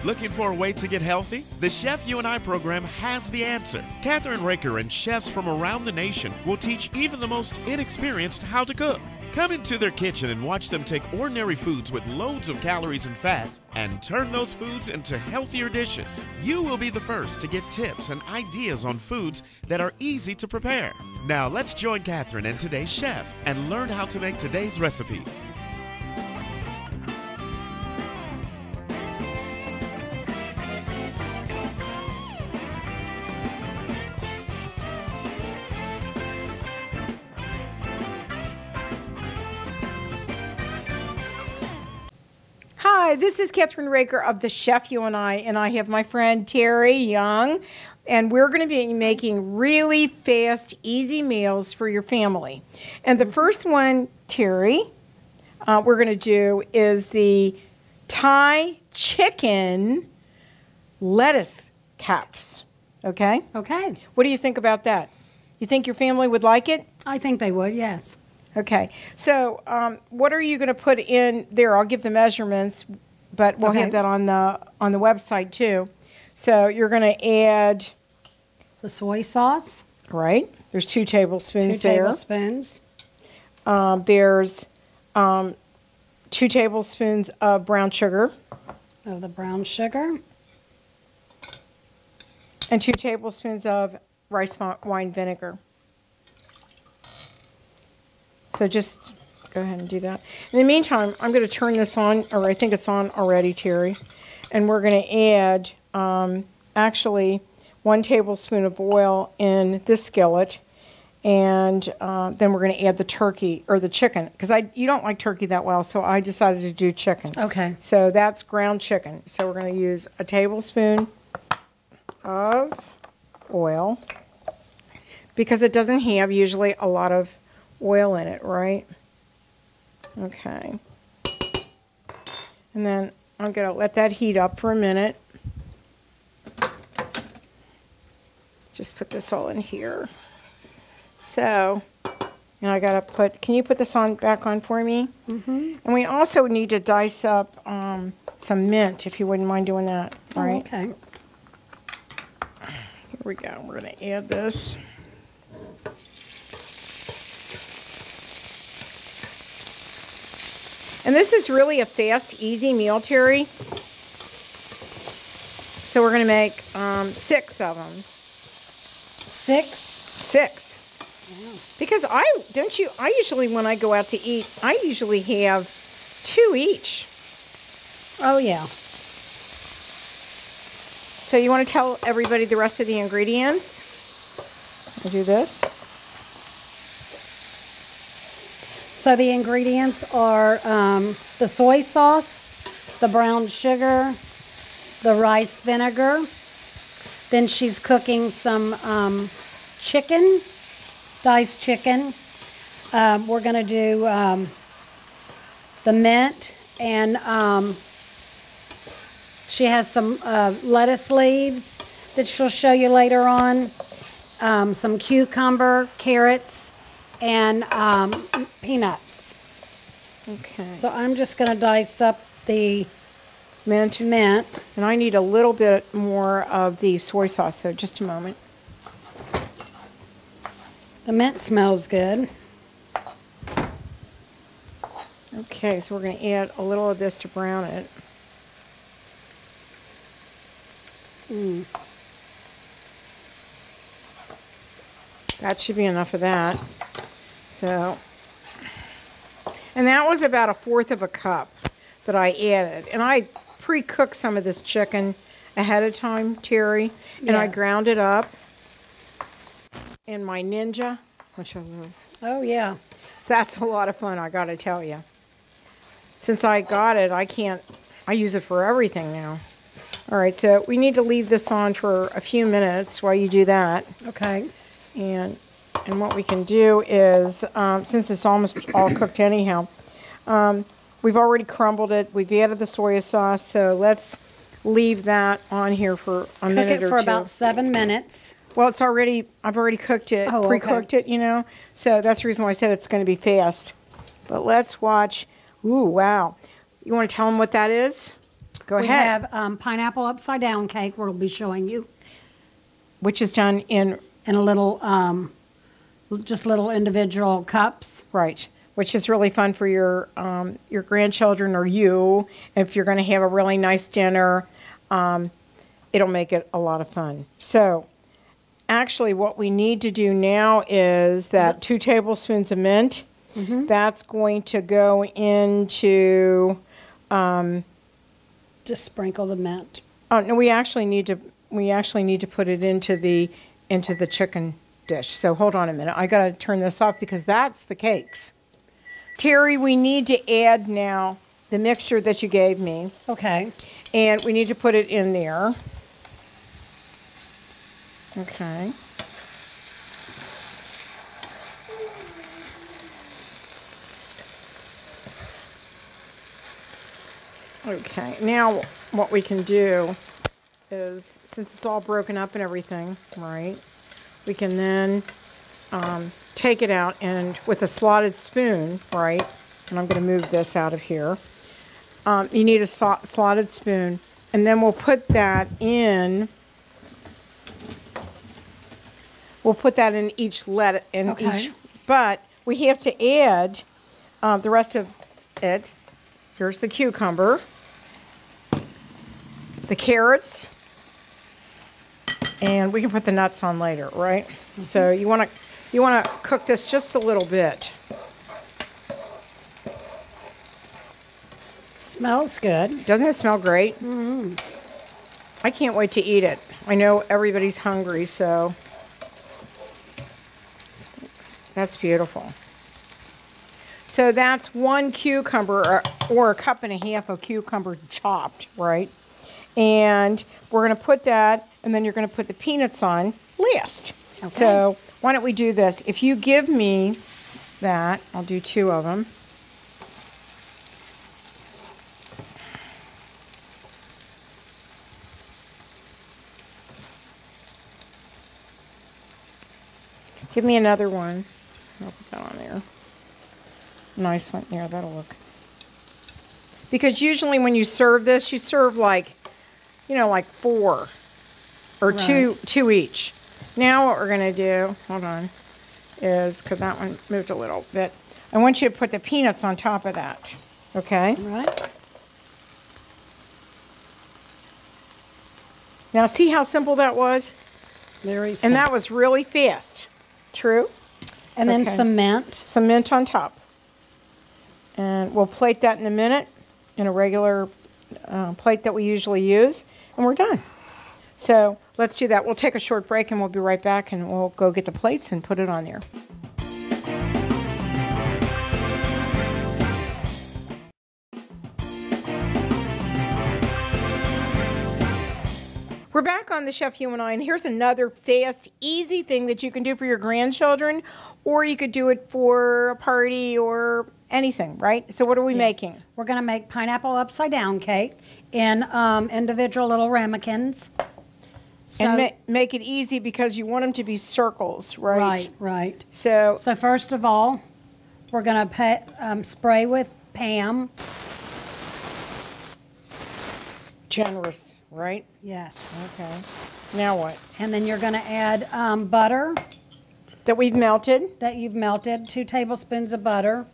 Looking for a way to get healthy? The Chef You and I program has the answer. Kathryn Raaker and chefs from around the nation will teach even the most inexperienced how to cook. Come into their kitchen and watch them take ordinary foods with loads of calories and fat and turn those foods into healthier dishes. You will be the first to get tips and ideas on foods that are easy to prepare. Now let's join Kathryn and today's chef and learn how to make today's recipes. Hi, this is Kathryn Raaker of the Chef You and I have my friend Terry Young, and we're going to be making really fast, easy meals for your family. And the first one, Terry, we're going to do is the Thai chicken lettuce caps. Okay? Okay. What do you think about that? You think your family would like it? I think they would, yes. Okay, so what are you going to put in there? I'll give the measurements, but we'll have that on the website too. So you're going to add the soy sauce. Right. There's 2 tablespoons there. 2 tablespoons. There's 2 tablespoons of brown sugar. Of the brown sugar. And 2 tablespoons of rice wine vinegar. So just go ahead and do that. In the meantime, I'm going to turn this on, or I think it's on already, Terry. And we're going to add, actually, 1 tablespoon of oil in this skillet. And then we're going to add the turkey, or the chicken. Because you don't like turkey that well, so I decided to do chicken. Okay. So that's ground chicken. So we're going to use a tablespoon of oil. Because it doesn't have usually a lot of oil in it, right? Okay. And then I'm going to let that heat up for a minute. Just put this all in here. So, and I got to put, can you put this on back on for me? Mm-hmm. And we also need to dice up some mint, if you wouldn't mind doing that, right? Okay. Here we go. We're going to add this. And this is really a fast, easy meal, Terry. So we're going to make 6 of them. 6? 6. Wow. Because I usually, when I go out to eat, I usually have 2 each. Oh, yeah. So you want to tell everybody the rest of the ingredients? I'll do this. So the ingredients are the soy sauce, the brown sugar, the rice vinegar. Then she's cooking some chicken, diced chicken. We're going to do the mint, and she has some lettuce leaves that she'll show you later on, some cucumber, carrots, and peanuts. Okay. So I'm just going to dice up the Mint. mint. And I need a little bit more of the soy sauce, so just a moment. The mint smells good. Okay, so we're going to add a little of this to brown it. That should be enough of that. So, and that was about 1/4 of a cup that I added. And I pre-cooked some of this chicken ahead of time, Terry, and I ground it up in my Ninja, which I love. Oh, yeah. So that's a lot of fun, I got to tell you. Since I got it, I use it for everything now. All right, so we need to leave this on for a few minutes while you do that. Okay. And what we can do is, since it's almost all cooked anyhow, we've already crumbled it. We've added the soy sauce, so let's leave that on here for a minute or two. Cook it for about 7 minutes. Well, I've already cooked it, pre-cooked it, you know. So that's the reason why I said it's going to be fast. But let's watch. Ooh, wow. You want to tell them what that is? Go We ahead. have pineapple upside down cake we'll be showing you Which is done in, in a little, just little individual cups. right, which is really fun for your grandchildren or you. If you're going to have a really nice dinner, it'll make it a lot of fun. So actually what we need to do now is that 2 tablespoons of mint. That's going to go into, Just sprinkle the mint. oh no, we actually need to put it into the chicken dish. So hold on a minute. I got to turn this off because that's the cakes. Terry, we need to add now the mixture that you gave me, Okay. and we need to put it in there. Okay. Okay, now what we can do is, since it's all broken up and everything, right, we can then take it out and with a slotted spoon, right, and I'm going to move this out of here. You need a slotted spoon, and then we'll put that in. We'll put that in each Okay. but we have to add the rest of it. Here's the cucumber, the carrots, and we can put the nuts on later, right? So you want to cook this just a little bit. Smells good. Doesn't it smell great? I can't wait to eat it. I know everybody's hungry, so that's beautiful. So that's 1 cucumber or a cup and a half of cucumber chopped, right? And we're going to put that, and then you're going to put the peanuts on last. Okay. So why don't we do this? If you give me that, I'll do 2 of them. Give me another one. I'll put that on there. Nice one. There, that'll look. Because usually when you serve this, you serve like 4 or Right. two each. Now what we're going to do, hold on, is, because that one moved a little bit, I want you to put the peanuts on top of that. Okay? All right. Now see how simple that was? Very And simple. that was really fast. True? And then okay. some mint. Some mint on top. And we'll plate that in a minute in a regular plate that we usually use, and we're done. So let's do that. We'll take a short break and we'll be right back, and we'll go get the plates and put it on there. We're back on the Chef You and I, and here's another fast, easy thing that you can do for your grandchildren, or you could do it for a party or anything, right? So what are we making? We're going to make pineapple upside down cake in individual little ramekins. So, And make it easy because you want them to be circles, right? right, right. So So first of all, we're going to spray with Pam. generous, right? Yes. Okay. Now what? And then you're going to add butter That we've melted. that you've melted, 2 tablespoons of butter.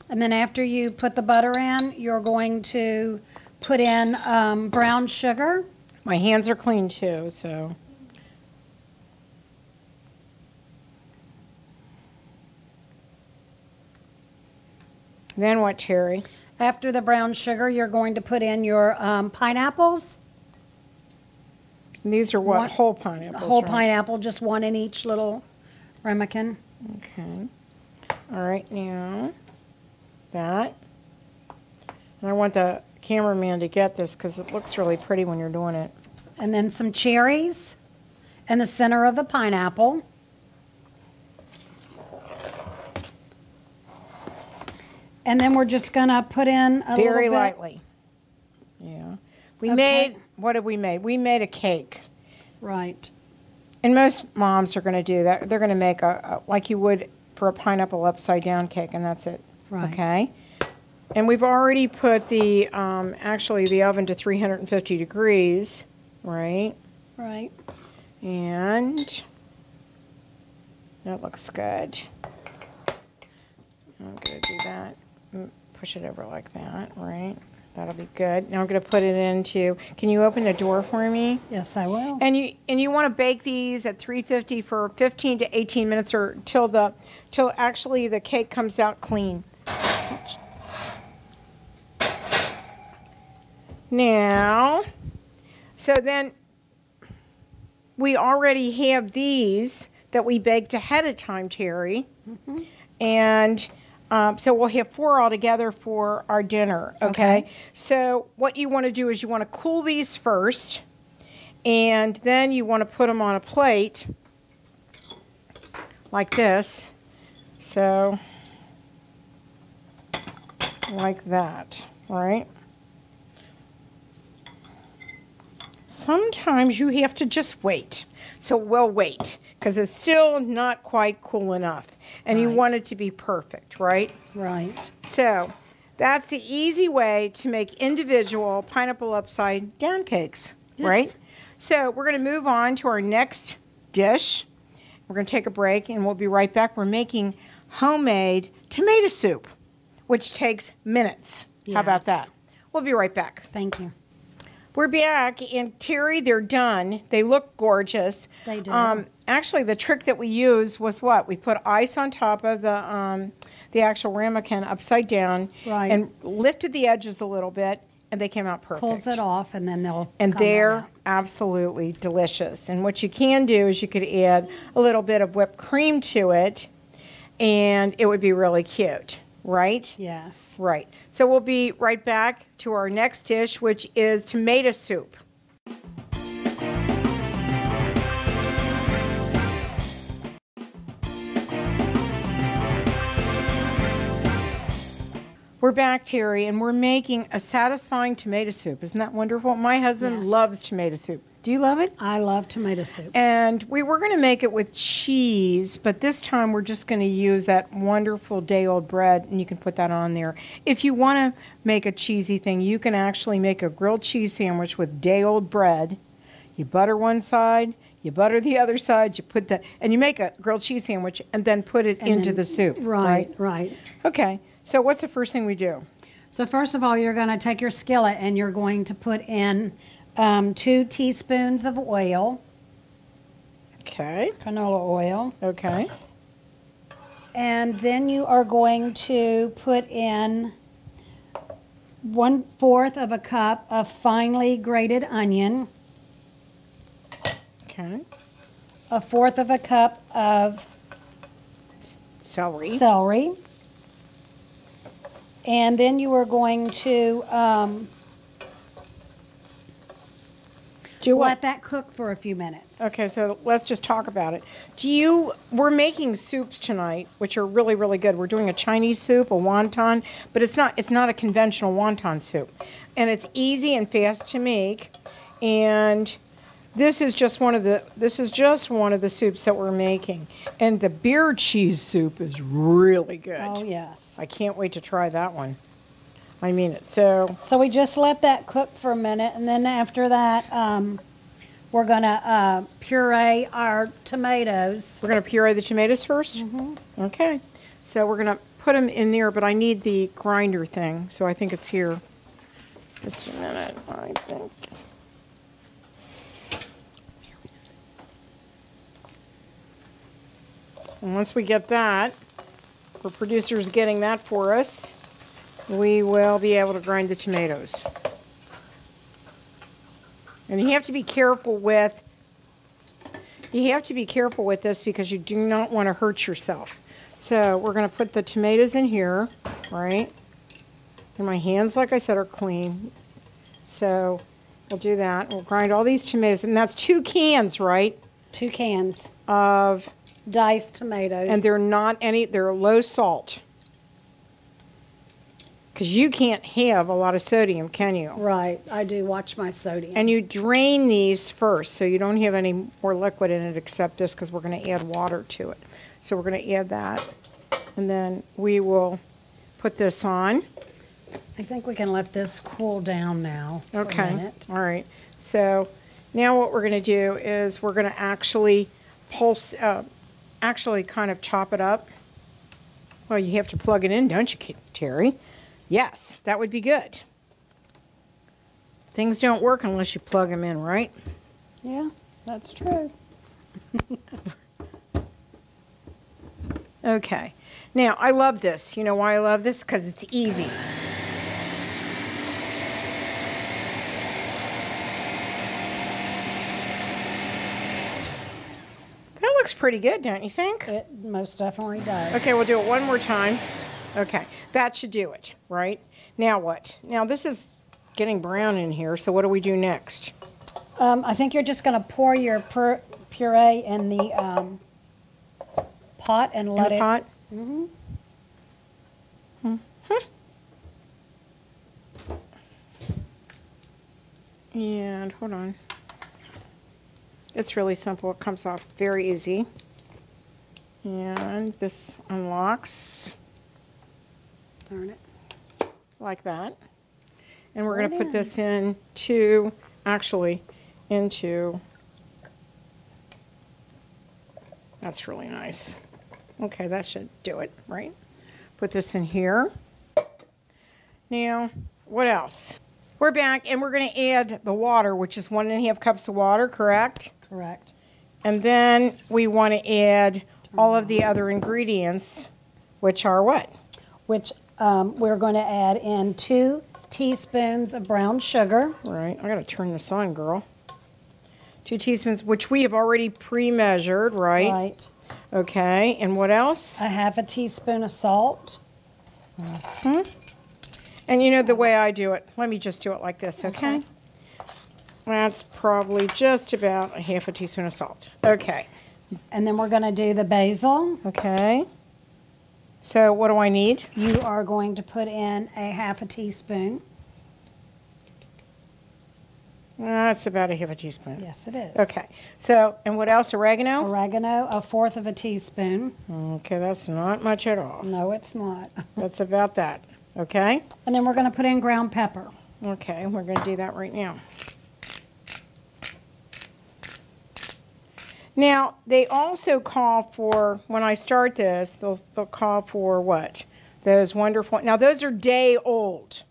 And then after you put the butter in, you're going to put in brown sugar. My hands are clean too, so. Then what, Terry? After the brown sugar, you're going to put in your pineapples. And these are what? One- Whole pineapples, Whole right? pineapple, just 1 in each little ramekin. Okay. All right, now that. And I want the cameraman to get this because it looks really pretty when you're doing it. And then some cherries in the center of the pineapple. And then we're just going to put in a Very little bit. lightly. Yeah. We Okay. made, what did we make? We made a cake. Right. And most moms are going to do that. They're going to make a like you would for a pineapple upside down cake, and that's it. Right. Okay. And we've already put the actually the oven to 350 degrees, right? Right. And that looks good. I'm going to do that. Push it over like that, right? That'll be good. Now I'm going to put it into, can you open the door for me? Yes, I will. And you want to bake these at 350 for 15 to 18 minutes or till actually the cake comes out clean. Now, so then we already have these that we baked ahead of time, Terry. Mm-hmm. And so we'll have 4 altogether for our dinner, okay? So what you want to do is you want to cool these first, and then you want to put them on a plate like this. So, like that, right? Sometimes you have to just wait. So we'll wait, because it's still not quite cool enough. And you want it to be perfect, right? Right. So that's the easy way to make individual pineapple upside down cakes, right? So we're going to move on to our next dish. We're going to take a break, and we'll be right back. We're making homemade tomato soup, which takes minutes. How about that? We'll be right back. Thank you. We're back, and Terry, they're done. They look gorgeous. They do. Actually, the trick that we used was what? We put ice on top of the actual ramekin upside down, Right. and lifted the edges a little bit, and they came out perfect. Pulls it off, and then they'll And come right they're out. absolutely delicious. And what you can do is you could add a little bit of whipped cream to it, and it would be really cute, right? Yes. Right. So we'll be right back to our next dish, which is tomato soup. We're back, Terry, and we're making a satisfying tomato soup. Isn't that wonderful? My husband Yes. loves tomato soup. Do you love it? I love tomato soup. And we were going to make it with cheese, but this time we're just going to use that wonderful day-old bread, and you can put that on there. If you want to make a cheesy thing, you can actually make a grilled cheese sandwich with day-old bread. You butter one side, you butter the other side, you put that, and you make a grilled cheese sandwich and then put it into the soup. Right. Okay, so what's the first thing we do? So first of all, you're going to take your skillet and you're going to put in 2 teaspoons of oil, Okay, canola oil, okay, and then you are going to put in 1/4 of a cup of finely grated onion, okay. 1/4 of a cup of Celery. celery, and then you are going to Do what? let that cook for a few minutes. Okay, so let's just talk about it. We're making soups tonight, which are really, really good. We're doing a Chinese soup, a wonton, but it's not a conventional wonton soup. And it's easy and fast to make. And this is just one of the soups that we're making. And the beer cheese soup is really good. Oh, yes. I can't wait to try that one. I mean it. So So we just let that cook for a minute, and then after that, we're going to puree our tomatoes. we're going to puree the tomatoes first? Mm-hmm. Okay. So we're going to put them in there, but I need the grinder thing, so I think it's here. Just a minute, I think. And once we get that, our producer's getting that for us, we will be able to grind the tomatoes. And you have to be careful with this because you do not want to hurt yourself. So we're going to put the tomatoes in here, right? And my hands, like I said, are clean. So we'll do that. We'll grind all these tomatoes, and that's 2 cans, right? 2 cans Of, diced tomatoes. and they're low salt. because you can't have a lot of sodium, can you? Right, I do watch my sodium. And you drain these first, so you don't have any more liquid in it except this, because we're going to add water to it. So we're going to add that, and then we will put this on. I think we can let this cool down now for a Okay, minute. all right. So now what we're going to do is we're going to actually actually kind of chop it up. Well, you have to plug it in, don't you, Terry? Yes, that would be good. Things don't work unless you plug them in, right? Yeah, that's true. Okay. Now, I love this. You know why I love this? Because it's easy. That looks pretty good, don't you think? It most definitely does. Okay, we'll do it one more time. Okay, that should do it, right? Now what? Now this is getting brown in here, so what do we do next? I think you're just going to pour your puree in the pot and let In the pot? And hold on. It's really simple. It comes off very easy. And this unlocks Darn it. like that. And we're going to put this into, that's really nice. Okay, that should do it, right? Put this in here. Now, what else? We're back, and we're going to add the water, which is 1.5 cups of water, correct? Correct. And then we want to add all of the other ingredients, which are what? Which we're going to add in 2 teaspoons of brown sugar. Right, I got to turn this on, girl. 2 teaspoons, which we have already pre-measured, right? Right. Okay, and what else? 1/2 teaspoon of salt. And you know the way I do it. Let me just do it like this, okay? That's probably just about 1/2 teaspoon of salt. Okay. And then we're going to do the basil. Okay. So what do I need? You are going to put in 1/2 teaspoon. That's about 1/2 teaspoon. Yes, it is. Okay. So, and what else? Oregano? Oregano, 1/4 teaspoon. Okay, that's not much at all. No, it's not. That's about that. Okay? And then we're going to put in ground pepper. Okay, we're going to do that right now. Now, they also call for, when I start this, they'll call for what? Those wonderful, now those are day old.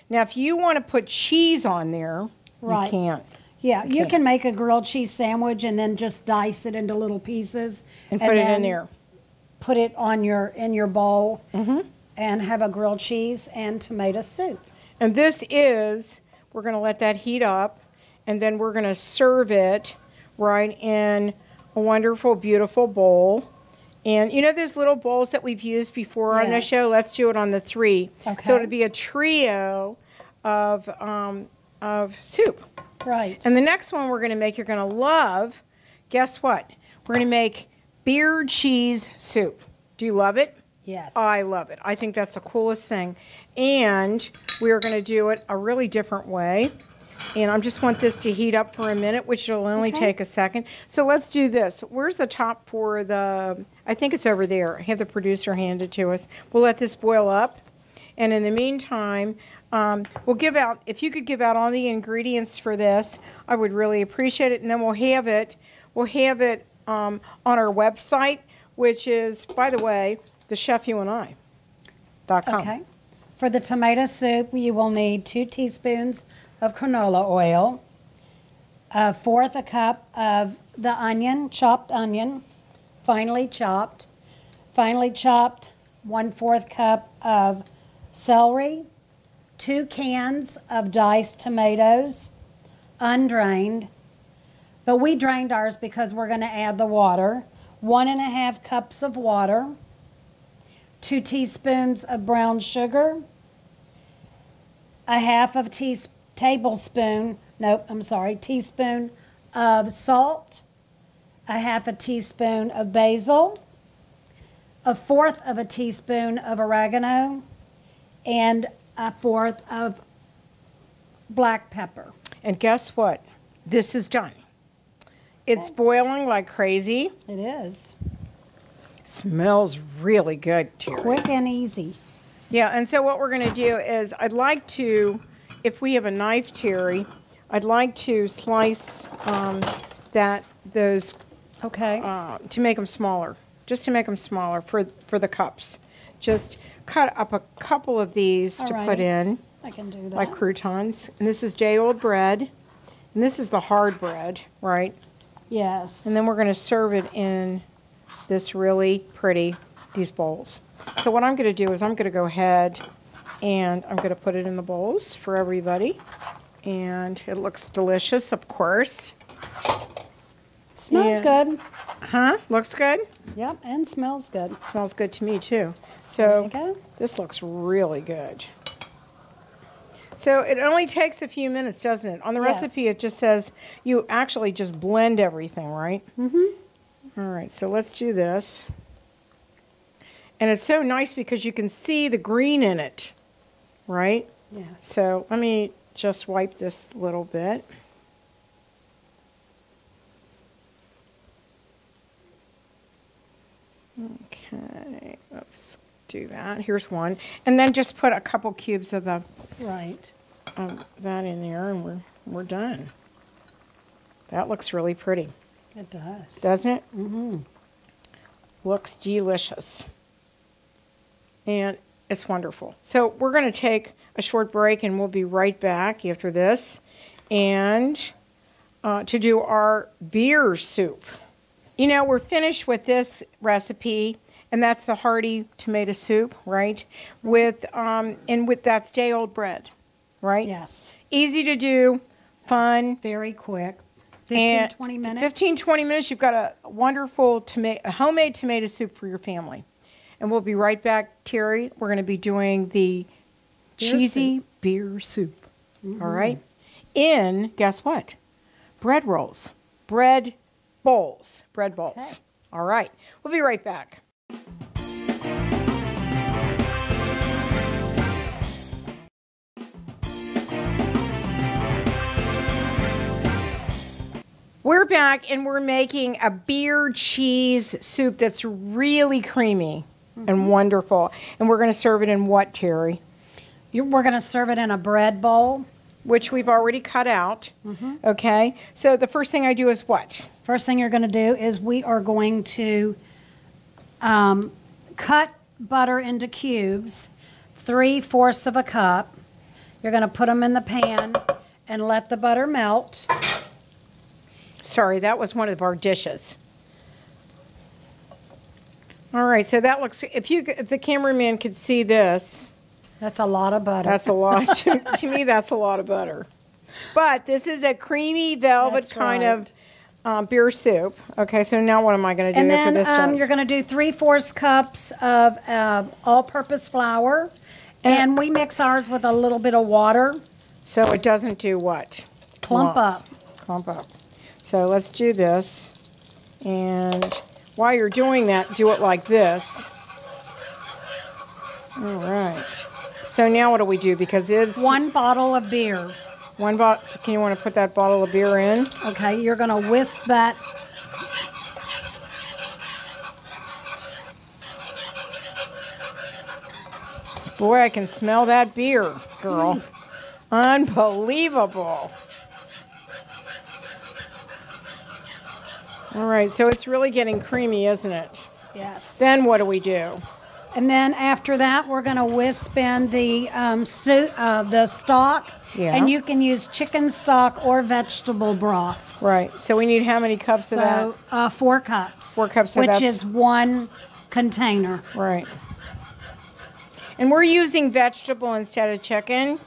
Now, if you want to put cheese on there, Right. you can't. Yeah, you Okay. can make a grilled cheese sandwich and then just dice it into little pieces. And put it in then there. Put it on in your bowl and have a grilled cheese and tomato soup. And this is, we're going to let that heat up, and then we're going to serve it right in a wonderful, beautiful bowl. And you know those little bowls that we've used before on the Yes. show? Let's do it on the 3. Okay. So it'll be a trio of soup. Right. And the next one we're going to make, you're going to love, guess what? We're going to make beer cheese soup. Do you love it? Yes. I love it. I think that's the coolest thing. And we are going to do it a really different way. And I just want this to heat up for a minute, which will only take a second. So let's do this. Where's the top for the, I think it's over there. Have the producer hand it to us. We'll let this boil up. And in the meantime, we'll give out, if you could give out all the ingredients for this, I would really appreciate it. And then we'll have it on our website, which is, by the way, thechefyouandi.com. Okay. For the tomato soup, you will need 2 teaspoons of canola oil, 1/4 cup of the onion, chopped onion, finely chopped, 1/4 cup of celery, 2 cans of diced tomatoes, undrained, but we drained ours because we're going to add the water, 1.5 cups of water, 2 teaspoons of brown sugar, 1/2 teaspoon of salt, 1/2 teaspoon of basil, 1/4 teaspoon of oregano, and a fourth of black pepper. And guess what? This is done. It's boiling like crazy. It is. Smells really good, Terry. Quick and easy. Yeah, and so what we're going to do is I'd like to, if we have a knife, Terry, I'd like to slice those Okay. to make them smaller, just to make them smaller for the cups. Just cut up a couple of these to Alrighty. put in, I can do that. like croutons. And this is day-old bread, and this is the hard bread, right? Yes. And then we're going to serve it in this really pretty, these bowls. So what I'm going to do is I'm going to go ahead and I'm going to put it in the bowls for everybody. And it looks delicious, of course. Smells Yeah. good. Huh? Looks good? Yep, and smells good. Smells good to me, too. There you So go. this looks really good. So it only takes a few minutes, doesn't it? On the Yes. recipe, it just says you actually just blend everything, right? Mm-hmm. All right, so let's do this. And it's so nice because you can see the green in it, right? Yes. So let me just wipe this a little bit. Okay, let's do that. Here's one. And then just put a couple cubes of Right. that in there and we're done. That looks really pretty, It does. doesn't it? Mm-hmm. Looks delicious. And it's wonderful. So we're going to take a short break and we'll be right back after this and to do our beer soup. You know, we're finished with this recipe, and that's the hearty tomato soup, right? With that's day-old bread, right? Yes. Easy to do, fun. Very quick. 15, 20 minutes. 15, 20 minutes, you've got a wonderful homemade tomato soup for your family. And we'll be right back, Terry. We're going to be doing the cheesy beer soup. Mm-hmm. All right? Guess what? Bread rolls. Bread bowls. Bread bowls. Okay. All right. We'll be right back. We're back and we're making a beer cheese soup that's really creamy and wonderful. And we're going to serve it in what, Terry? We're going to serve it in a bread bowl. Which we've already cut out. Okay. So the first thing I do is what? First thing you're going to do is we are going to cut butter into cubes, 3/4 of a cup. You're going to put them in the pan and let the butter melt. Sorry, that was one of our dishes. All right, so that looks, if the cameraman could see this, That's a lot of butter. that's a lot. To me, that's a lot of butter. But this is a creamy velvet That's kind right. of beer soup. Okay, so now what am I going to do And after then this does? you're going to do 3/4 cups of all-purpose flour. And we mix ours with a little bit of water. So it doesn't do what? Clump up. Clump up. So let's do this. And while you're doing that, do it like this. All right. So now what do we do? Because it's 1 bottle of beer. one bottle. Can you want to put that bottle of beer in? Okay, you're going to whisk that. Boy, I can smell that beer, girl. Unbelievable. All right, so it's really getting creamy, isn't it? Yes. Then what do we do? And then after that, we're going to whisk in the the stock. Yeah. And you can use chicken stock or vegetable broth. Right. So we need how many cups of that? So 4 cups. 4 cups, so which that's- is 1 container. Right. And we're using vegetable instead of chicken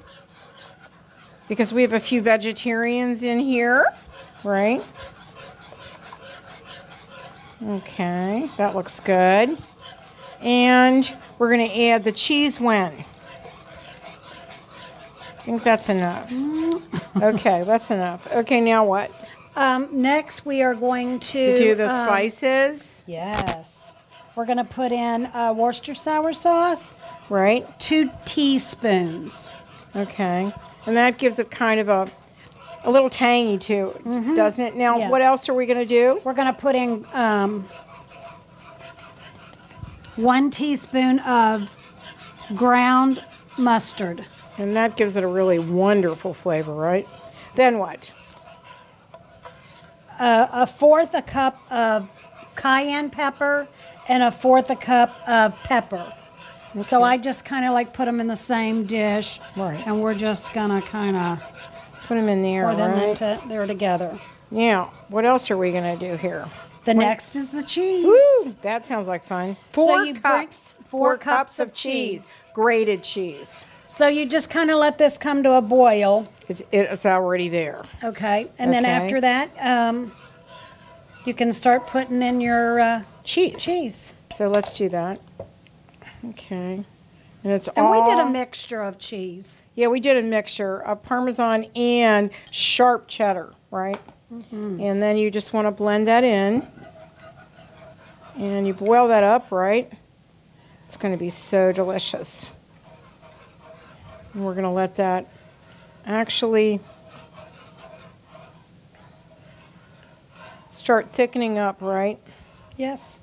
because we have a few vegetarians in here, right? Okay, that looks good. And we're going to add the cheese when. I think that's enough. Okay, that's enough. Okay, now what? Next, we are going to To do the spices. Yes. We're going to put in Worcestershire sauce, Right? 2 teaspoons. Okay. And that gives it kind of a little tangy to it, doesn't it? Now, Yeah. what else are we going to do? We're going to put in 1 teaspoon of ground mustard. And that gives it a really wonderful flavor, right? Then what? A fourth a cup of cayenne pepper and a fourth a cup of pepper. So I just kind of like put them in the same dish. Right. And we're just going to kind of Put them in there, pour them right? into there together. Now, what else are we going to do here? The next is the cheese. Woo! That sounds like fun. So 4 you bring cups. 4 cups of cheese. Grated cheese. So you just kind of let this come to a boil. It's already there. Okay. And then Okay. after that, you can start putting in your Cheese. cheese. So let's do that. Okay. And it's And all... we did a mixture of cheese. Yeah, we did a mixture of Parmesan and sharp cheddar, right? And then you just want to blend that in. And you boil that up, right? It's going to be so delicious. And we're going to let that actually start thickening up, right? Yes.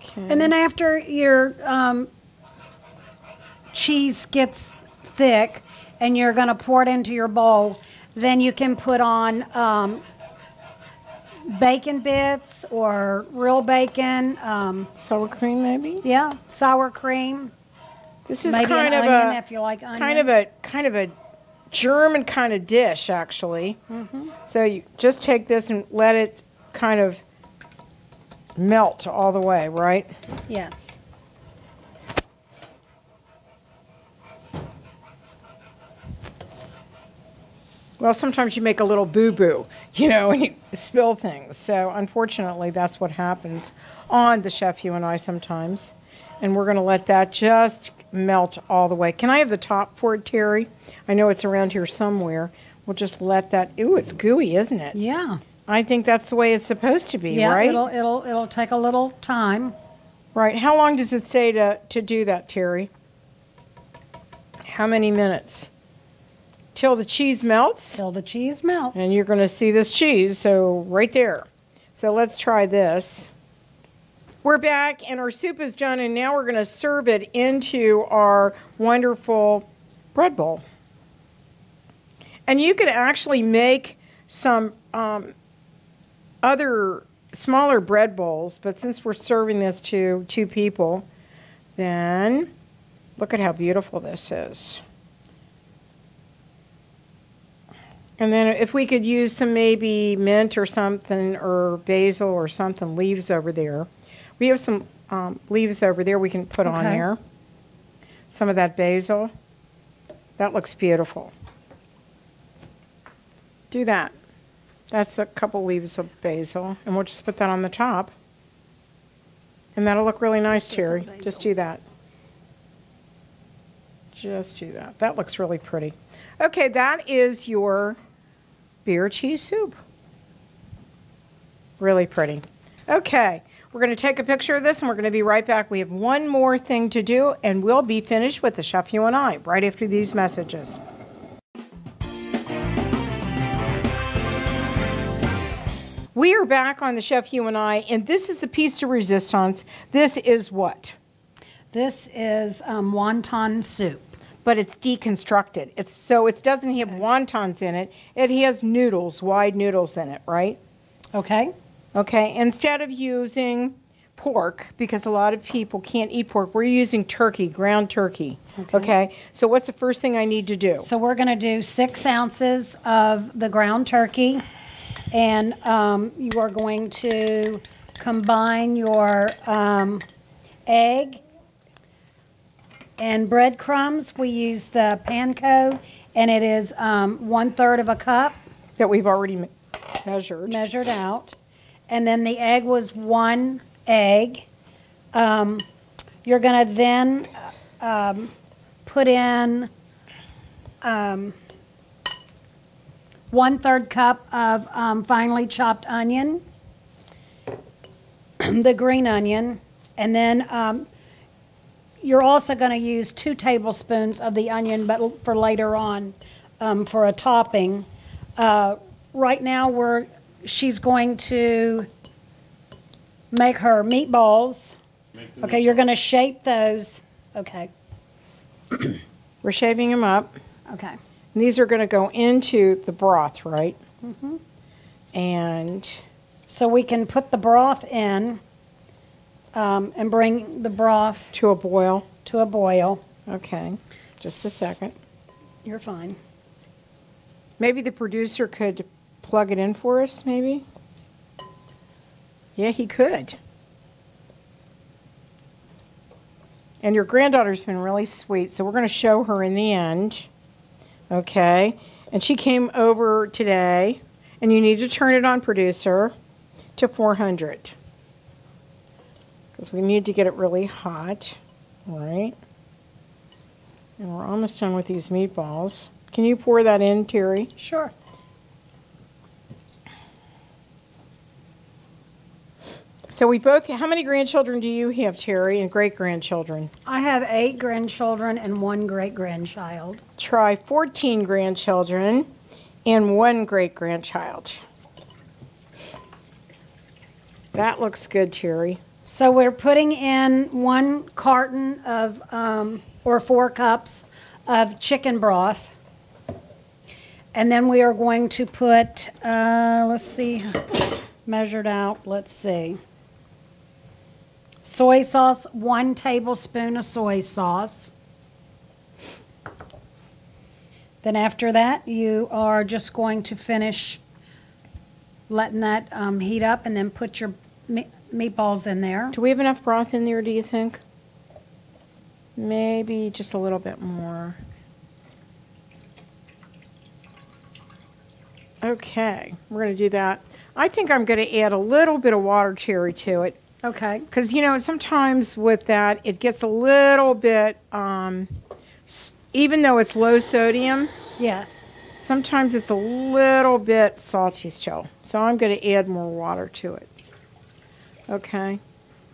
Okay. And then after your cheese gets thick and you're going to pour it into your bowl, then you can put on bacon bits or real bacon. Sour cream, maybe? Yeah, sour cream. This is Maybe kind an of onion a if you like onion. kind of a German kind of dish, actually. So you just take this and let it kind of melt all the way, right? Yes. Well, sometimes you make a little boo-boo, and you spill things. So unfortunately, that's what happens on the Chef You and I sometimes. And we're going to let that just melt all the way. Can I have the top for it, Terry? I know it's around here somewhere. We'll just let that... Ooh, it's gooey, isn't it? Yeah. I think that's the way it's supposed to be, Yeah, right? it'll take a little time. Right. How long does it say to do that, Terry? How many minutes? Till the cheese melts? Till the cheese melts. And you're going to see this cheese, so right there. So let's try this. We're back, and our soup is done, and now we're going to serve it into our wonderful bread bowl. And you could actually make some other smaller bread bowls, but since we're serving this to 2 people, then look at how beautiful this is. And then if we could use some maybe mint or something, or basil or something, leaves over there. We have some leaves over there we can put on Okay. there. Some of that basil. That looks beautiful. Do that. That's a couple leaves of basil, and we'll just put that on the top. And that'll look really nice, Just some Terry. basil. Just do that. Just do that. That looks really pretty. Okay, that is your beer cheese soup. Really pretty. Okay, we're going to take a picture of this, and we're going to be right back. We have one more thing to do, and we'll be finished with the Chef You and I right after these messages. We are back on the Chef You and I, and this is the piece de resistance. This is what? This is wonton soup. But it's deconstructed. It doesn't have wontons in it. It has noodles, wide noodles in it, right? Okay. Okay, instead of using pork, because a lot of people can't eat pork, we're using turkey, ground turkey. Okay, so what's the first thing I need to do? So we're going to do 6 ounces of the ground turkey, and you are going to combine your egg and breadcrumbs. We use the panko, and it is 1/3 of a cup. That we've already measured. Measured out. And then the egg was 1 egg. You're going to then put in 1/3 cup of finely chopped onion. the green onion, and then you're also going to use 2 tablespoons of the onion, but for later on for a topping. Right now, she's going to make her meatballs. Okay, you're going to shape those. Okay. We're shaping them up. Okay. And these are going to go into the broth, right? Mm-hmm. And so we can put the broth in and bring the broth to a boil. To a boil. Okay. Just a second. You're fine. Maybe the producer could plug it in for us, maybe? Yeah, he could. And your granddaughter's been really sweet, so we're going to show her in the end. Okay. And she came over today, and you need to turn it on, producer, to 400. Because we need to get it really hot. All right. And we're almost done with these meatballs. Can you pour that in, Terry? Sure. So we both, how many grandchildren do you have, Terry, and great-grandchildren? I have 8 grandchildren and 1 great-grandchild. Try 14 grandchildren and 1 great-grandchild. That looks good, Terry. So we're putting in 1 carton of, or 4 cups of chicken broth. And then we are going to put, let's see, measured out, let's see. Soy sauce, 1 tablespoon of soy sauce. Then after that, you are just going to finish letting that heat up and then put your meatballs in there. Do we have enough broth in there, do you think? Maybe just a little bit more. Okay, we're going to do that. I think I'm going to add a little bit of water, Terry, to it. Okay. Because, you know, sometimes with that, it gets a little bit, even though it's low sodium. Yes. Sometimes it's a little bit salty still. So I'm going to add more water to it. Okay.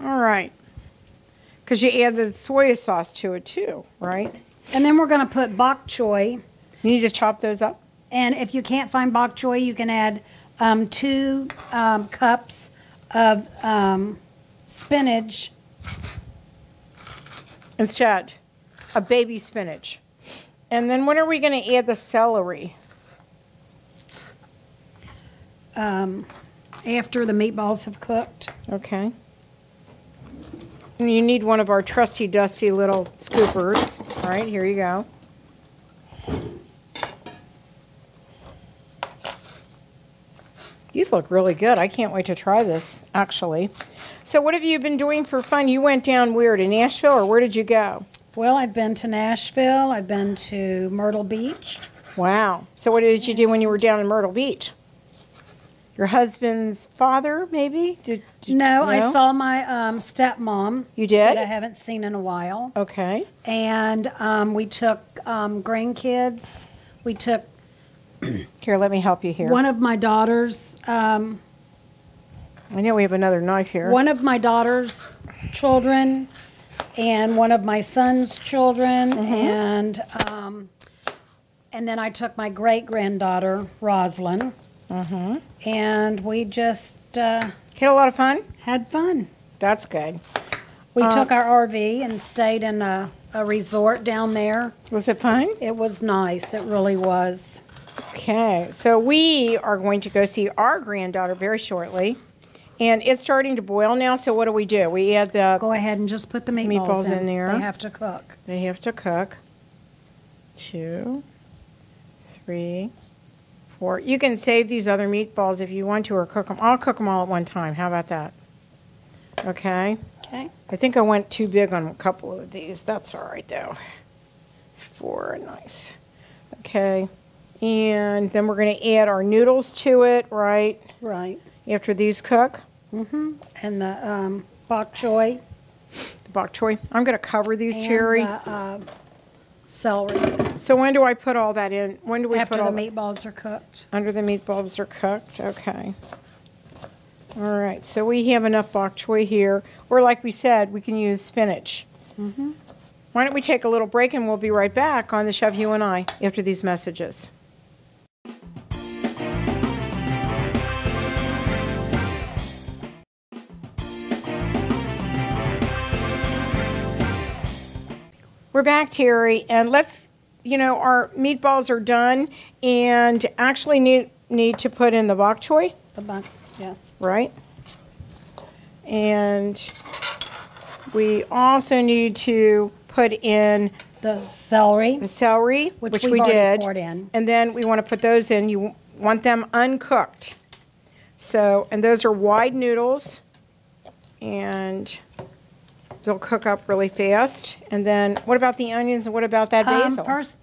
All right. Because you added soy sauce to it too, right? And then we're going to put bok choy. You need to chop those up? And if you can't find bok choy, you can add 2 cups of spinach. Instead, a baby spinach. And then when are we going to add the celery? After the meatballs have cooked. Okay. And you need one of our trusty dusty little scoopers. All right, here you go. These look really good. I can't wait to try this, actually. So what have you been doing for fun? You went down where, to Nashville, or where did you go? Well, I've been to Nashville. I've been to Myrtle Beach. Wow. So what did you do when you were down in Myrtle Beach? Your husband's father, maybe? No, I saw my stepmom. You did? That I haven't seen in a while. Okay. And we took grandkids. We took Here, let me help you here. one of my daughters. I know we have another knife here. One of my daughter's children and one of my son's children, and then I took my great-granddaughter, Rosalind, and we just Had a lot of fun? had fun. That's good. We took our RV and stayed in a resort down there. Was it fun? It was nice. It really was. Okay, so we are going to go see our granddaughter very shortly. And it's starting to boil now, so what do? We add the Go ahead and just put the meatballs in there. They have to cook. They have to cook. 2, 3, 4. You can save these other meatballs if you want to, or cook them. I'll cook them all at one time. How about that? Okay. Okay. I think I went too big on a couple of these. That's all right, though. It's 4. Nice. Okay. And then we're going to add our noodles to it, right? Right. After these cook. And the bok choy. The bok choy. I'm going to cover these, Terry. And the celery. So when do I put all that in? When do we After put all the meatballs are cooked. Under the meatballs are cooked? Okay. All right, so we have enough bok choy here. Or like we said, we can use spinach. Why don't we take a little break and we'll be right back on the Chef You and I after these messages. We're back, Terry, and let's, our meatballs are done and actually need to put in the bok choy. The bok, yes. Right? And we also need to put in the celery, which we've we already did. poured in. And then we want to put those in. You want them uncooked. So, and those are wide noodles, and they'll cook up really fast. And then what about the onions and what about that basil? First,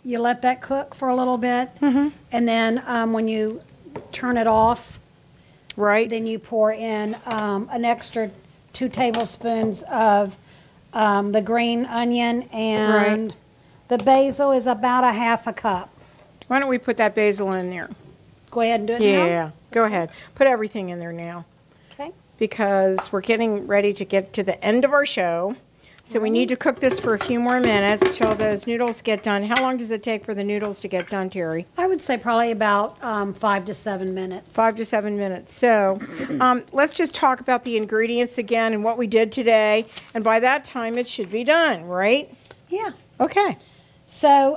you let that cook for a little bit, and then when you turn it off, right? Then you pour in an extra 2 tablespoons of the green onion, and the basil is about a half a cup. Why don't we put that basil in there? Go ahead and do it now. Yeah, go ahead. Put everything in there now. Okay. Because we're getting ready to get to the end of our show. So we need to cook this for a few more minutes till those noodles get done. How long does it take for the noodles to get done, Terry? I would say probably about 5 to 7 minutes. 5 to 7 minutes. So let's just talk about the ingredients again and what we did today. And by that time, it should be done, right? Yeah. Okay. So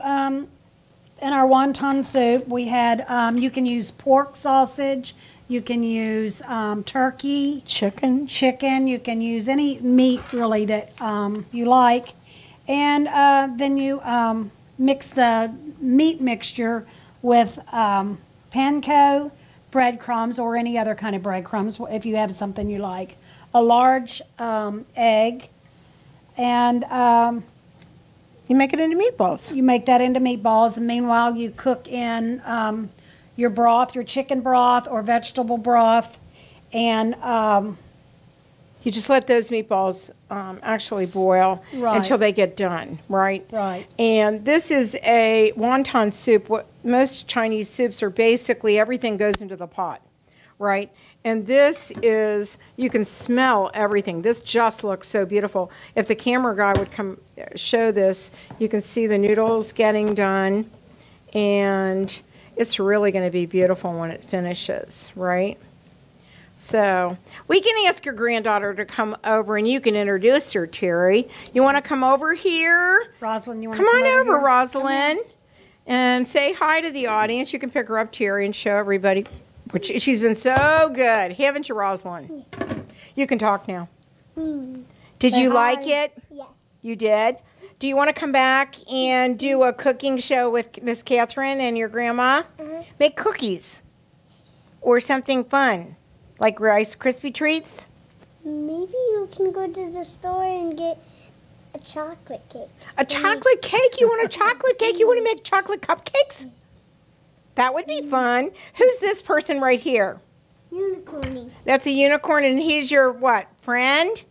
in our wonton soup, we had, you can use pork sausage, you can use turkey, chicken, you can use any meat really that you like. And then you mix the meat mixture with panko, breadcrumbs, or any other kind of breadcrumbs if you have something you like. A large egg, and you make it into meatballs. You make that into meatballs, and meanwhile you cook in your broth, your chicken broth or vegetable broth, and you just let those meatballs actually boil until they get done, right? Right. And this is a wonton soup. What most Chinese soups are basically everything goes into the pot, right? And this is, you can smell everything. This just looks so beautiful. If the camera guy would come show this, you can see the noodles getting done, and it's really going to be beautiful when it finishes, right? So we can ask your granddaughter to come over, and you can introduce her, Terry. You want to come over here? Rosalind, you want to come on over, here? Rosalind, and say hi to the audience. You can pick her up, Terry, and show everybody. Which she's been so good, haven't you, Rosalind? Yes. You can talk now. Did you like it? Yes. You did? Do you want to come back and do a cooking show with Miss Kathryn and your grandma? Make cookies or something fun, like Rice Krispie treats? Maybe you can go to the store and get a chocolate cake. A chocolate cake? You want a chocolate cake? You want to make chocolate cupcakes? That would be fun. Who's this person right here? Unicorny. That's a unicorn, and he's your what, friend?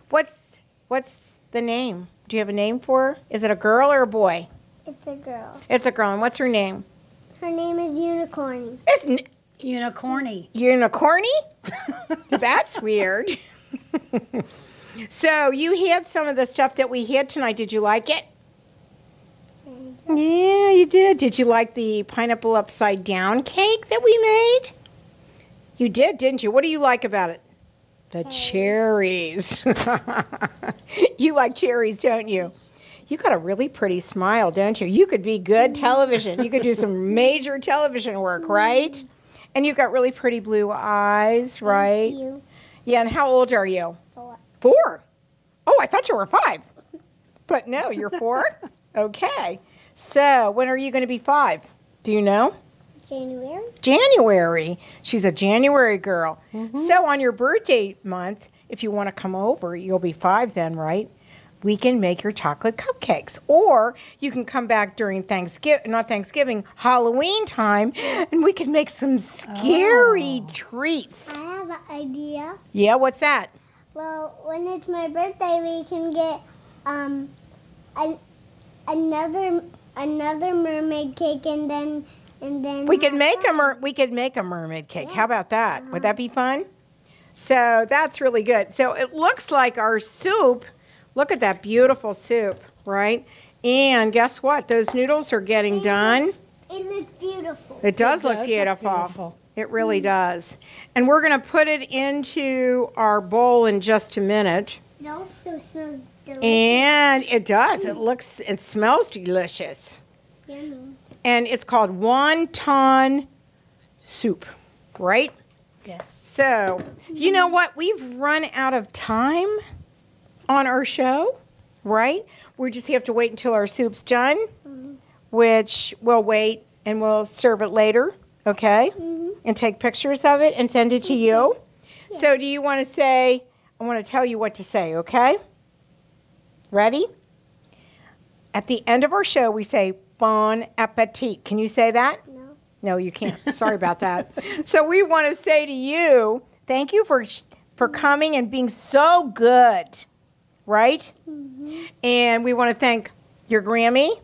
What's the name? Do you have a name for her? Is it a girl or a boy? It's a girl. It's a girl, and what's her name? Her name is Unicorny. It's Unicorny. Unicorny? That's weird. So you had some of the stuff that we had tonight. Did you like it? Yeah, you did. Did you like the pineapple upside down cake that we made? You did, didn't you? What do you like about it? The cherries. You like cherries, don't you? You got a really pretty smile, don't you? You could be good television. You could do some major television work, right? And you've got really pretty blue eyes, right? Thank you. Yeah, and how old are you? 4. 4? Oh, I thought you were 5. But no, you're 4? Okay. So, when are you going to be 5? Do you know? January. January. She's a January girl. So, on your birthday month, if you want to come over, you'll be 5 then, right? We can make your chocolate cupcakes. Or you can come back during Halloween time, and we can make some scary treats. I have an idea. Yeah, what's that? Well, when it's my birthday, we can get another mermaid cake, and then we could make a mermaid cake. How about that? Would that be fun? So that's really good. So it looks like our soup, look at that beautiful soup, right? And guess what? Those noodles are getting done. It looks beautiful. It does look beautiful. It really does. And we're going to put it into our bowl in just a minute. It also smells delicious. And it does. It smells delicious. Yummy. And it's called wonton soup, right? Yes. So, you know what? We've run out of time on our show, right? We just have to wait until our soup's done, which we'll wait and we'll serve it later, okay? And take pictures of it and send it to you. So do you want to say, I want to tell you what to say, okay? Ready? At the end of our show, we say, bon appetit. Can you say that? No. No, you can't. Sorry about that. So we want to say to you, thank you for coming and being so good, right? And we want to thank your Grammy,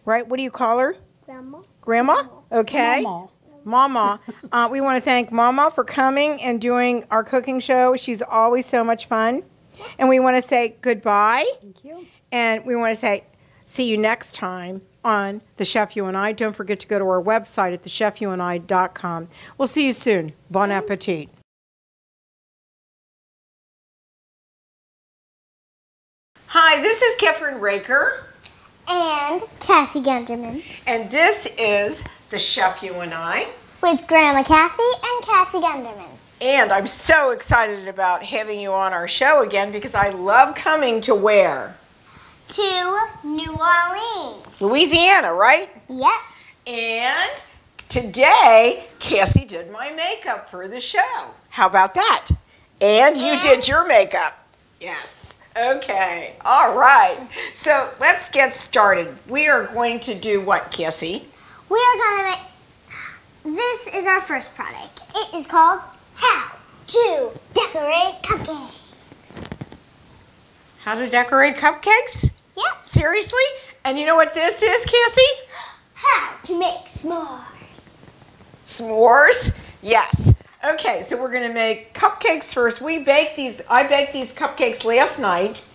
right? What do you call her? Grandma. Grandma? Okay. Mama. Mama. We want to thank Mama for coming and doing our cooking show. She's always so much fun. And we want to say goodbye. Thank you. And we want to say see you next time on The Chef You and I. Don't forget to go to our website at thechefyouandi.com. We'll see you soon. Bon appetit. Hi, this is Kathryn Raaker. And Cassie Gunderman. And this is The Chef You and I. With Grandma Kathy and Cassie Gunderman. And I'm so excited about having you on our show again because I love coming to where? To New Orleans. Louisiana, right? Yep. And today, Cassie did my makeup for the show. How about that? And you did your makeup. Yes. Okay. All right. So let's get started. We are going to do what, Cassie? We are going to make, this is our first product. It is called How to Decorate Cupcakes. How to decorate cupcakes? Yep. Seriously? And you know what this is, Cassie? How to make s'mores. S'mores? Yes. Okay, so we're going to make cupcakes first. I baked these cupcakes last night,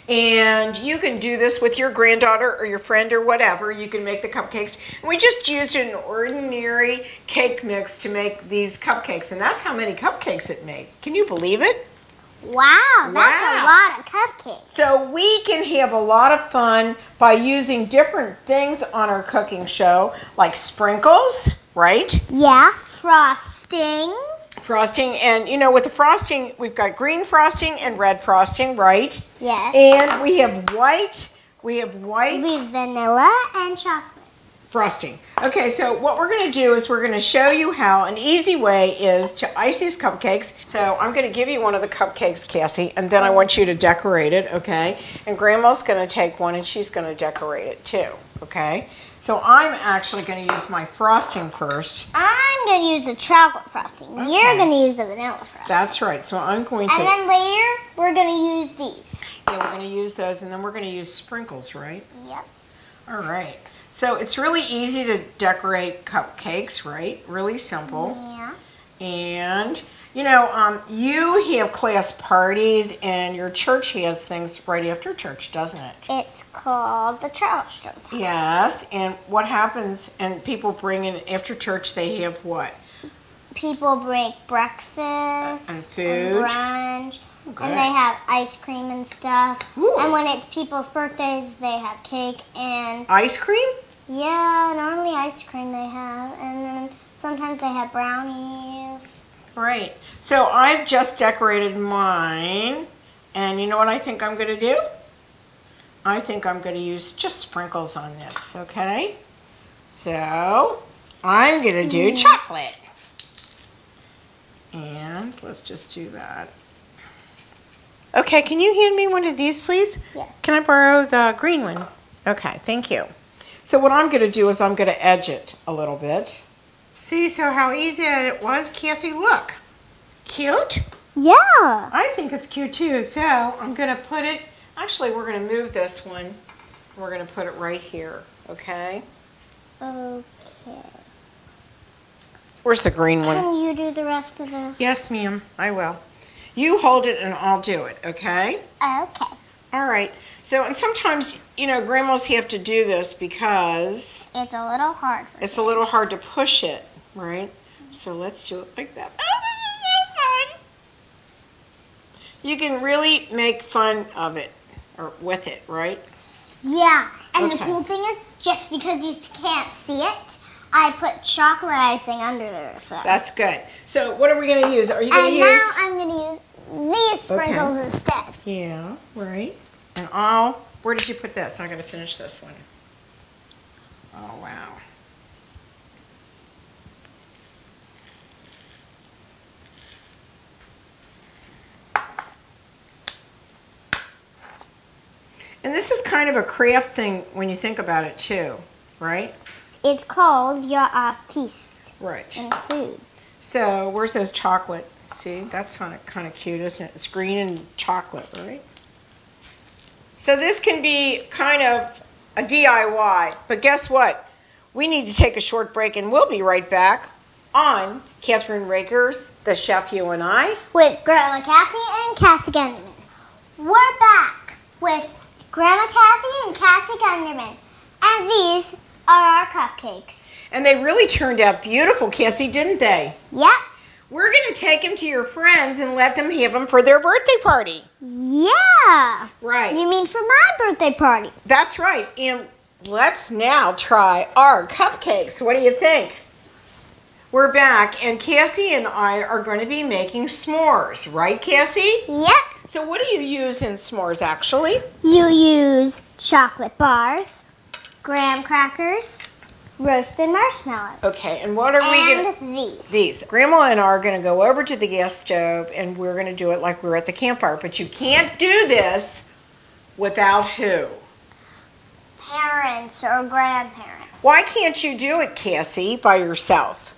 and you can do this with your granddaughter or your friend or whatever. You can make the cupcakes. And we just used an ordinary cake mix to make these cupcakes, and that's how many cupcakes it made. Can you believe it? Wow, that's a lot of cupcakes. So we can have a lot of fun by using different things on our cooking show, like sprinkles, right? Yeah, frosting. Frosting, and you know, with the frosting, we've got green frosting and red frosting, right? Yes. And we have white. We have vanilla and chocolate. Frosting. Okay, so what we're going to do is we're going to show you how an easy way is to ice these cupcakes. So I'm going to give you one of the cupcakes, Cassie, and then I want you to decorate it, okay? And Grandma's going to take one and she's going to decorate it too, okay? So I'm actually going to use my frosting first. I'm going to use the chocolate frosting. Okay. You're going to use the vanilla frosting. That's right. So I'm going to... And then later, we're going to use these. Yeah, we're going to use those, and then we're going to use sprinkles, right? Yep. All right. So it's really easy to decorate cupcakes, right? Really simple. Yeah. And, you know, you have class parties, and your church has things right after church, doesn't it? It's called the Charleston's house. Yes. And what happens, and people bring in, after church, they have what? People bring breakfast And food. And brunch. Okay. And they have ice cream and stuff. Ooh. And when it's people's birthdays, they have cake and... Ice cream? Yeah, normally ice cream they have. And then sometimes they have brownies. Right. So I've just decorated mine, and you know what I think I'm going to do? I think I'm going to use just sprinkles on this, okay? So I'm going to do chocolate. And let's just do that. Okay, can you hand me one of these, please? Yes. Can I borrow the green one? Okay, thank you. So what I'm going to do is I'm going to edge it a little bit. See, so how easy it was? Cassie, look. Cute? Yeah. I think it's cute too. So I'm going to put it, actually we're going to move this one. We're going to put it right here, okay? Okay. Where's the green one? Can you do the rest of this? Yes, ma'am, I will. You hold it and I'll do it, okay? Okay. All right. So, and sometimes, you know, grandmas have to do this because It's a little hard for it's a little hard to push it, right? So let's do it like that. You can really make fun of it, or with it, right? Yeah, and the Okay. cool thing is, just because you can't see it, I put chocolate icing under there. So. That's good. So what are we going to use? Are you going to And use... now I'm going to use these sprinkles instead. Yeah, right. And where did you put this? I got to finish this one. Oh, wow. And this is kind of a craft thing when you think about it too, right? It's called your artiste Right. in food. So where's those chocolate? See, that's kind of cute, isn't it? It's green and chocolate, right? So this can be kind of a DIY, but guess what? We need to take a short break and we'll be right back on Kathryn Raaker's The Chef You and I. With Grandma Kathy and Cassie Gunderman. We're back with Grandma Kathy and Cassie Gunderman. And these are our cupcakes. And they really turned out beautiful, Cassie, didn't they? Yep. We're going to take them to your friends and let them have them for their birthday party. Yeah. Right. You mean for my birthday party? That's right. And let's now try our cupcakes. What do you think? We're back, and Cassie and I are going to be making s'mores. Right, Cassie? Yep. So what do you use in s'mores, actually? You use chocolate bars, graham crackers, roasted marshmallows. Okay, and what are we going to... And these. These. Grandma and I are going to go over to the gas stove, and we're going to do it like we're at the campfire. But you can't do this without who? Parents or grandparents. Why can't you do it, Cassie, by yourself?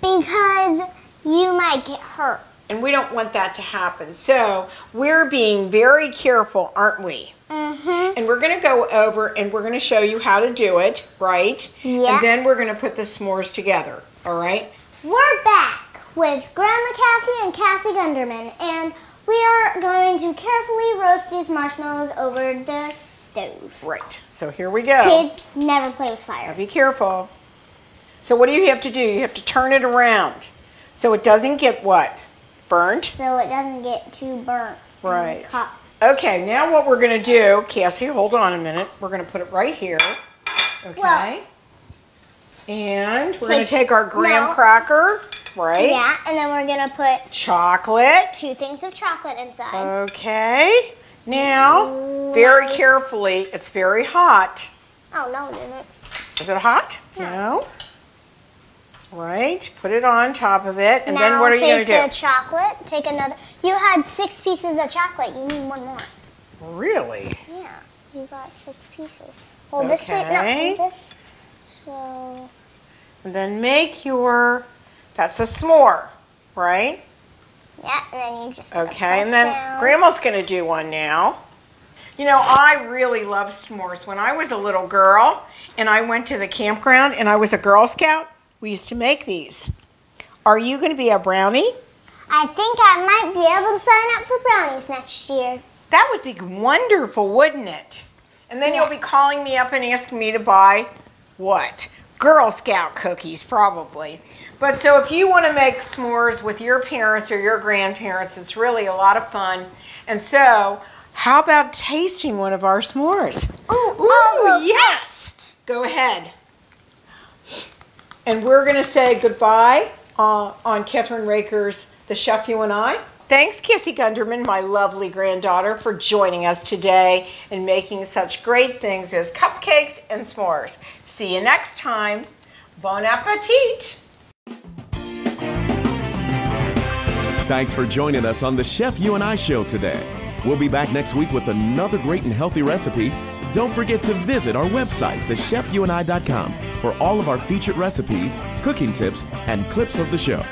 Because you might get hurt. And we don't want that to happen. So we're being very careful, aren't we? Mm-hmm. And we're going to go over and we're going to show you how to do it, right? Yeah. And then we're going to put the s'mores together, all right? We're back with Grandma Kathy and Cassie Gunderman, and we are going to carefully roast these marshmallows over the stove. Right. So here we go. Kids, never play with fire. Now be careful. So what do you have to do? You have to turn it around so it doesn't get what? Burnt? So it doesn't get too burnt. Right. Caught. Okay, now what we're going to do, Cassie, hold on a minute. We're going to put it right here. Okay. Well, and we're going to take our graham cracker, right? Yeah, and then we're going to put Chocolate. 2 things of chocolate inside. Okay. Now, very carefully, it's very hot. Oh, no, it isn't. Is it hot? No. Right. Put it on top of it. And now then what are you going to take do? the chocolate. Take another. You had 6 pieces of chocolate. You need 1 more. Really? Yeah, you got 6 pieces. Hold this bit. No, hold this. So. And then make your, that's a s'more, right? Yeah, and then you just. Okay, and then Grandma's going to do one now. You know, I really love s'mores. When I was a little girl and I went to the campground and I was a Girl Scout, we used to make these. Are you going to be a brownie? I think I might be able to sign up for brownies next year. That would be wonderful, wouldn't it? And then you'll be calling me up and asking me to buy what? Girl Scout cookies, probably. But so if you want to make s'mores with your parents or your grandparents, it's really a lot of fun. And so, how about tasting one of our s'mores? Ooh, yes! Go ahead. And we're going to say goodbye on Kathryn Raaker's The Chef You and I. Thanks, Cassie Gunderman, my lovely granddaughter, for joining us today and making such great things as cupcakes and s'mores. See you next time. Bon appetit! Thanks for joining us on the Chef You and I show today. We'll be back next week with another great and healthy recipe. Don't forget to visit our website, thechefyouandI.com, for all of our featured recipes, cooking tips, and clips of the show.